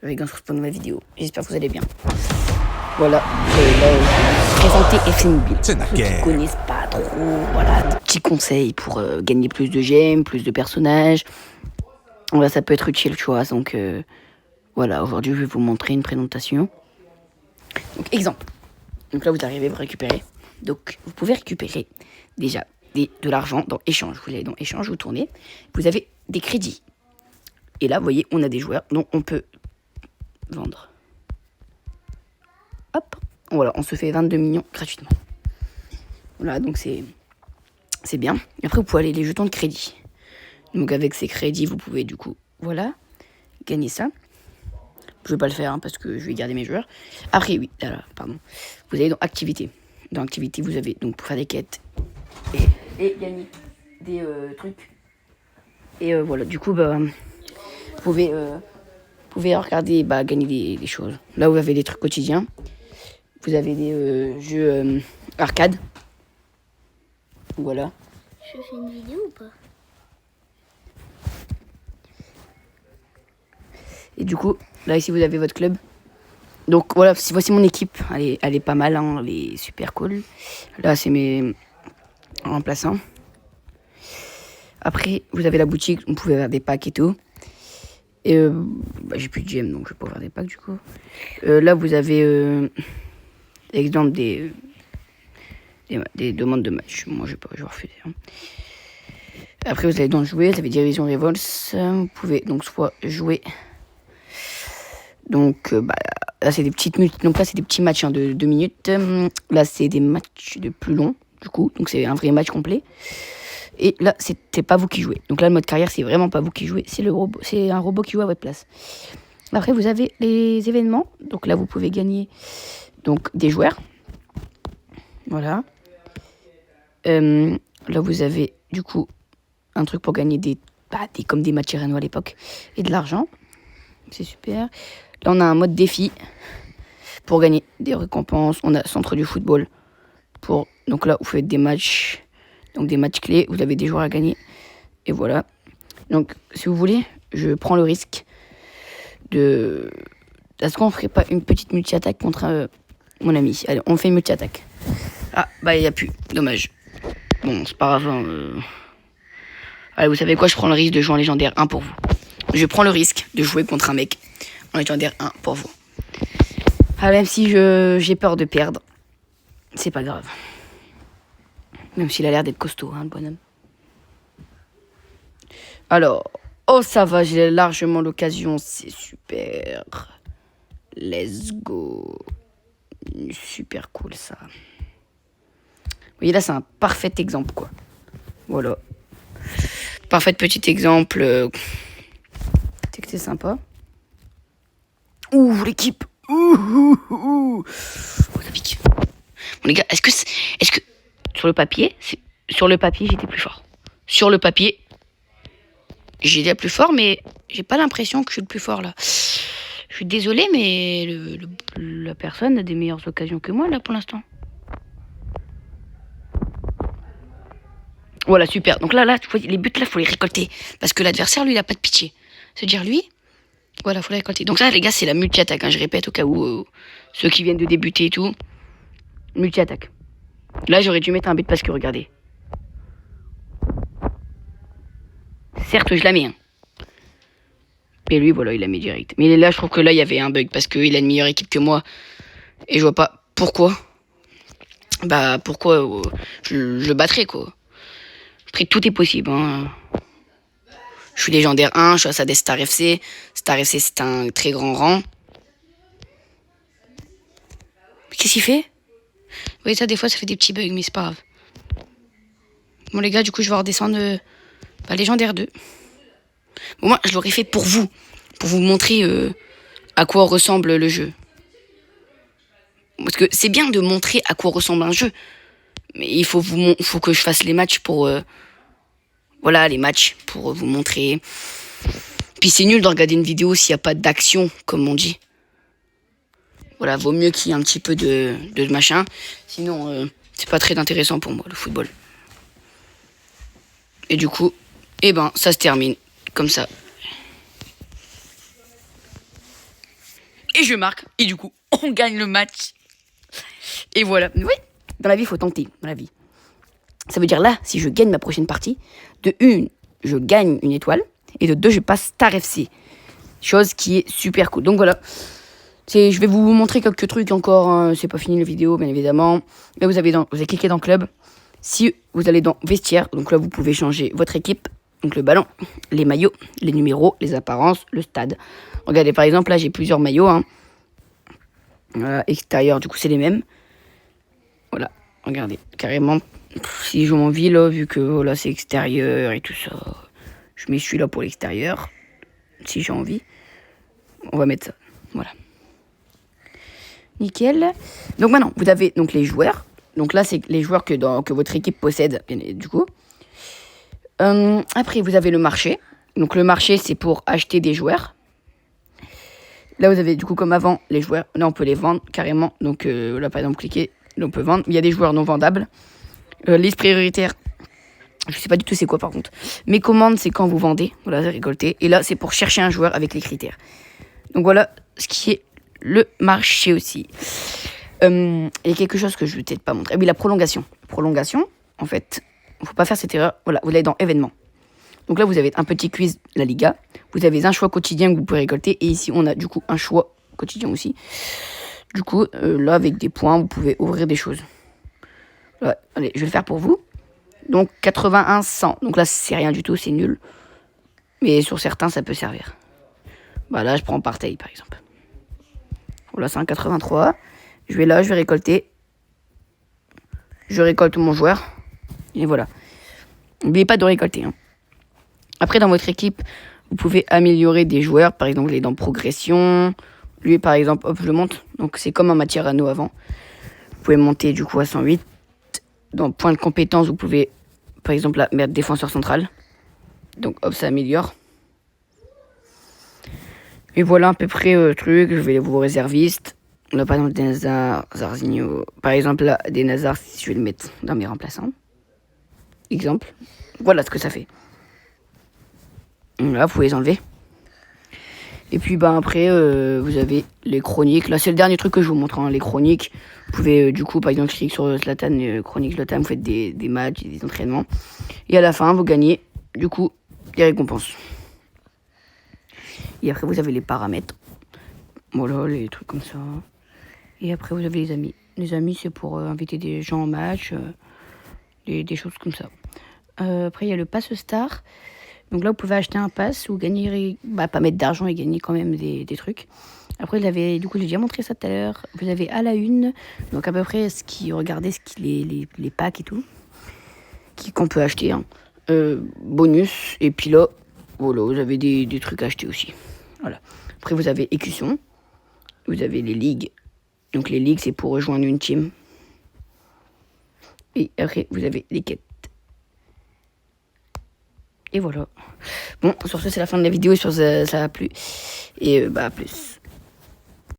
avec un pour une nouvelle vidéo. J'espère que vous allez bien. Voilà, là, présenter FC Mobile. Ceux qui connaissent pas trop, voilà, des petits conseils pour gagner plus de gemmes, plus de personnages. Voilà, ça peut être utile, tu vois. Donc, voilà, aujourd'hui, je vais vous montrer une présentation. Donc, exemple. Donc là, vous arrivez, vous récupérez. Donc, vous pouvez récupérer déjà de l'argent dans échange. Vous allez dans échange, vous tournez. Vous avez des crédits. Et là, vous voyez, on a des joueurs dont on peut vendre. Hop, voilà, on se fait 22 millions gratuitement. Voilà, donc c'est bien. Et après, vous pouvez aller les jetons de crédit. Donc avec ces crédits, vous pouvez du coup, voilà, gagner ça. Je vais pas le faire hein, parce que je vais garder mes joueurs. Après, oui, pardon. Vous allez dans activité. Dans activité, vous avez donc pour faire des quêtes et gagner des trucs. Et voilà, du coup, bah, vous pouvez regarder, bah, gagner des choses. Là, vous avez des trucs quotidiens. Vous avez des jeux arcade. Voilà. Je fais une vidéo ou pas? Et du coup, là ici vous avez votre club. Donc voilà, voici mon équipe. Elle est pas mal, hein, elle est super cool. Là c'est mes remplaçants. Après, vous avez la boutique, vous pouvez faire des packs et tout. Et bah, j'ai plus de gemmes, donc je vais pas faire des packs du coup. Là vous avez exemple des demandes de match. Moi je vais refuser. Hein. Après vous allez donc jouer, vous avez Division Revolts. Vous pouvez donc soit jouer. Donc bah, là c'est des petites donc là c'est des petits matchs hein, de 2 minutes. Là c'est des matchs de plus longs du coup, donc c'est un vrai match complet. Et là c'est pas vous qui jouez. Donc là le mode carrière c'est vraiment pas vous qui jouez, c'est un robot qui joue à votre place. Après vous avez les événements. Donc là vous pouvez gagner donc des joueurs. Voilà. Là vous avez du coup un truc pour gagner comme des matchs RNO à l'époque et de l'argent. C'est super. Là, on a un mode défi pour gagner des récompenses. On a centre du football. Donc là, vous faites des matchs. Donc des matchs clés. Vous avez des joueurs à gagner. Et voilà. Donc, si vous voulez, je prends le risque de... Est-ce qu'on ferait pas une petite multi-attaque contre mon ami? Allez, on fait une multi-attaque. Ah, bah, il n'y a plus. Dommage. Bon, c'est pas grave. Hein, Allez, vous savez quoi? Je prends le risque de jouer en légendaire 1 pour vous. Je prends le risque de jouer contre un mec en légendaire 1 pour vous. Ah, même si j'ai peur de perdre, c'est pas grave. Même s'il a l'air d'être costaud, hein, le bonhomme. Alors, oh ça va, j'ai largement l'occasion, c'est super. Let's go. Super cool ça. Vous voyez là, c'est un parfait exemple quoi. Voilà. Parfait petit exemple. C'est que c'est sympa. Ouh, l'équipe. Ouh. Oh, ça pique. Bon, les gars, est-ce que sur le papier, j'étais plus fort. Sur le papier, j'étais le plus fort, mais j'ai pas l'impression que je suis le plus fort là. Je suis désolé, mais la personne a des meilleures occasions que moi là pour l'instant. Voilà, super. Donc là, tu vois, les buts là, faut les récolter parce que l'adversaire, lui, il a pas de pitié. C'est-à-dire lui. Voilà, faut les récolter. Donc ça, les gars, c'est la multi-attaque. Hein, je répète au cas où ceux qui viennent de débuter et tout. Multi-attaque. Là, j'aurais dû mettre un but parce que, regardez. Certes, je la mets. Hein. Mais lui, voilà, il la met direct. Mais là, je trouve que là, il y avait un bug parce qu'il a une meilleure équipe que moi. Et je vois pas pourquoi. Bah, pourquoi je le battrais, quoi. Après, tout est possible. Hein. Je suis légendaire 1, je suis à sa des Star FC. Star FC, c'est un très grand rang. Qu'est-ce qu'il fait? Oui, ça, des fois, ça fait des petits bugs, mais c'est pas grave. Bon, les gars, du coup, je vais redescendre légendaire 2. Bon, moi, je l'aurais fait pour vous montrer à quoi ressemble le jeu. Parce que c'est bien de montrer à quoi ressemble un jeu. Mais il faut que je fasse les matchs pour... voilà, les matchs pour vous montrer. Puis c'est nul de regarder une vidéo s'il n'y a pas d'action, comme on dit. Voilà, vaut mieux qu'il y ait un petit peu de machin. Sinon, c'est pas très intéressant pour moi, le football. Et du coup, ça se termine comme ça. et je marque. Et du coup, on gagne le match. Et voilà. Oui, dans la vie, il faut tenter. Dans la vie. Ça veut dire là, si je gagne ma prochaine partie, de une, je gagne une étoile. Et de deux, je passe Star FC. Chose qui est super cool. Donc voilà. Je vais vous montrer quelques trucs encore. Hein. C'est pas fini la vidéo, bien évidemment. Là, vous avez cliqué dans Club. Si vous allez dans Vestiaire, donc là, vous pouvez changer votre équipe. Donc le ballon, les maillots, les numéros, les apparences, le stade. Regardez, par exemple, là, j'ai plusieurs maillots. Hein. Voilà, extérieur, du coup, c'est les mêmes. Voilà, regardez, carrément. Si j'ai envie, là, vu que voilà, c'est extérieur et tout ça, je mets celui-là pour l'extérieur. Si j'ai envie, on va mettre ça. Voilà. Nickel. Donc maintenant, vous avez donc les joueurs. Donc là, c'est les joueurs que votre équipe possède, du coup. Après, vous avez le marché. Donc le marché, c'est pour acheter des joueurs. Là, vous avez du coup, comme avant, les joueurs. Là, on peut les vendre carrément. Donc là, par exemple, cliquez. Là, on peut vendre. Il y a des joueurs non vendables. Liste prioritaire. Je sais pas du tout c'est quoi par contre. Mes commandes, c'est quand vous vendez. Voilà, récolter. Et là, c'est pour chercher un joueur avec les critères. Donc voilà ce qui est le marché aussi. Il y a quelque chose que je vais peut-être pas montrer. Oui, la prolongation. Prolongation, en fait, il ne faut pas faire cette erreur. Voilà, vous allez dans événements. Donc là, vous avez un petit quiz, la Liga. Vous avez un choix quotidien que vous pouvez récolter. Et ici, on a du coup un choix quotidien aussi. Du coup, là, avec des points, vous pouvez ouvrir des choses. Voilà, allez, je vais le faire pour vous. Donc 81, 100. Donc là, c'est rien du tout, c'est nul. Mais sur certains, ça peut servir. Bah là, je prends Partey, par exemple. Voilà, c'est un 83. Je vais là, je vais récolter. Je récolte mon joueur. Et voilà. N'oubliez pas de récolter. Hein. Après, dans votre équipe, vous pouvez améliorer des joueurs. Par exemple, les dans progression. Lui, par exemple, hop, je le monte. Donc, c'est comme un Mascherano avant. Vous pouvez monter du coup à 108. Dans point de compétence, vous pouvez, par exemple, là, mettre défenseur central. Donc, hop, ça améliore. Et voilà à peu près le truc. Je vais vos réservistes. Là, par exemple, des Nazar, Zarzinho. Par exemple, là, des Nazar, je vais le mettre dans mes remplaçants. Exemple. Voilà ce que ça fait. Là, vous pouvez les enlever. Et puis, bah, après, vous avez les chroniques. Là, c'est le dernier truc que je vous montre. Hein, les chroniques. Vous pouvez, du coup, par exemple, cliquer sur Zlatan, chronique Zlatan. Vous faites des matchs, des entraînements. Et à la fin, vous gagnez, du coup, des récompenses. Et après, vous avez les paramètres. Voilà, les trucs comme ça. Et après, vous avez les amis. Les amis, c'est pour inviter des gens en match. Des choses comme ça. Après, il y a le pass star. Donc là, vous pouvez acheter un pass ou gagner, pas mettre d'argent et gagner quand même des trucs. Après, du coup, j'ai déjà montré ça tout à l'heure. Vous avez à la une, donc à peu près les packs et tout, qu'on peut acheter. Hein. Bonus, et puis là, voilà, vous avez des trucs à acheter aussi. Voilà. Après, vous avez écusson. Vous avez les ligues. Donc les ligues, c'est pour rejoindre une team. Et après, vous avez les quêtes. Et voilà. Bon, sur ce, c'est la fin de la vidéo. Sur ça a plu. Et à plus.